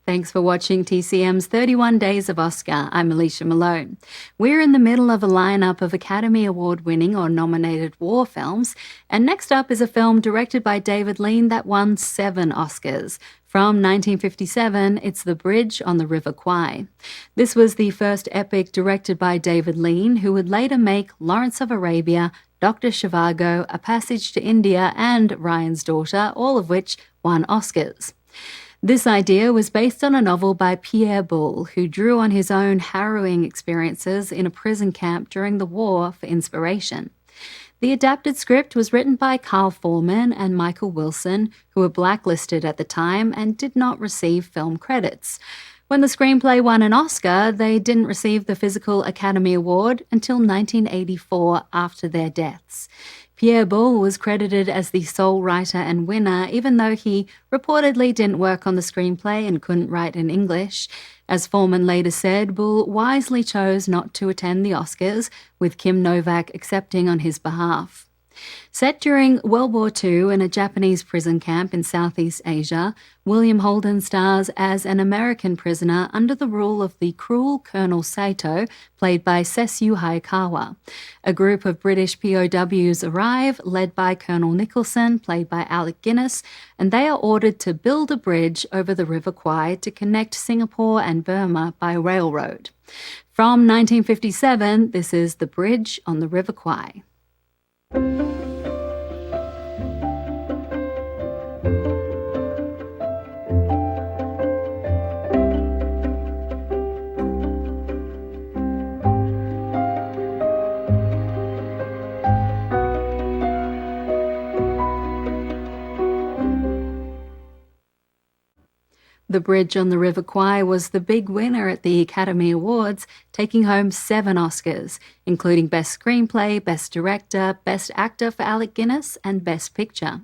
Thanks for watching TCM's 31 Days of Oscar. I'm Alicia Malone. We're in the middle of a lineup of Academy Award-winning or nominated war films, and next up is a film directed by David Lean that won 7 Oscars. From 1957, it's The Bridge on the River Kwai. This was the first epic directed by David Lean, who would later make Lawrence of Arabia, Dr. Zhivago, A Passage to India, and Ryan's Daughter, all of which won Oscars. This idea was based on a novel by Pierre Boulle, who drew on his own harrowing experiences in a prison camp during the war for inspiration. The adapted script was written by Carl Foreman and Michael Wilson, who were blacklisted at the time and did not receive film credits. When the screenplay won an Oscar, they didn't receive the Physical Academy Award until 1984 after their deaths. Pierre Boulle was credited as the sole writer and winner, even though he reportedly didn't work on the screenplay and couldn't write in English. As Foreman later said, Boulle wisely chose not to attend the Oscars, with Kim Novak accepting on his behalf. Set during World War II in a Japanese prison camp in Southeast Asia, William Holden stars as an American prisoner under the rule of the cruel Colonel Saito, played by Sessue Hayakawa. A group of British POWs arrive, led by Colonel Nicholson, played by Alec Guinness, and they are ordered to build a bridge over the River Kwai to connect Singapore and Burma by railroad. From 1957, this is The Bridge on the River Kwai. The Bridge on the River Kwai was the big winner at the Academy Awards, taking home 7 Oscars, including Best Screenplay, Best Director, Best Actor for Alec Guinness, and Best Picture.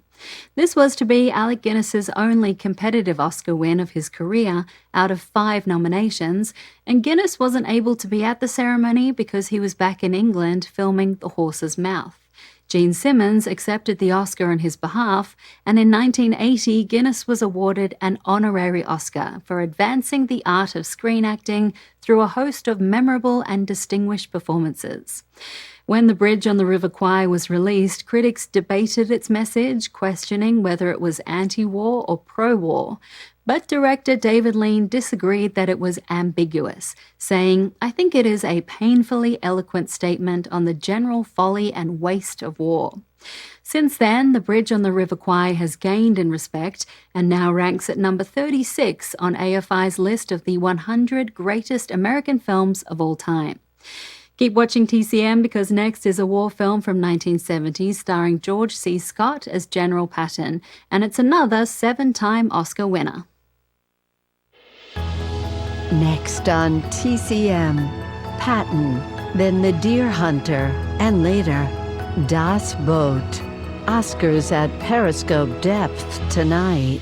This was to be Alec Guinness's only competitive Oscar win of his career out of 5 nominations, and Guinness wasn't able to be at the ceremony because he was back in England filming The Horse's Mouth. Gene Simmons accepted the Oscar on his behalf, and in 1980, Guinness was awarded an honorary Oscar for advancing the art of screen acting through a host of memorable and distinguished performances. When The Bridge on the River Kwai was released, critics debated its message, questioning whether it was anti-war or pro-war. But director David Lean disagreed that it was ambiguous, saying, "I think it is a painfully eloquent statement on the general folly and waste of war." Since then, The Bridge on the River Kwai has gained in respect and now ranks at number 36 on AFI's list of the 100 greatest American films of all time. Keep watching TCM because next is a war film from 1970 starring George C. Scott as General Patton, and it's another 7-time Oscar winner. Next on TCM, Patton, then The Deer Hunter, and later, Das Boot. Oscars at Periscope Depth tonight.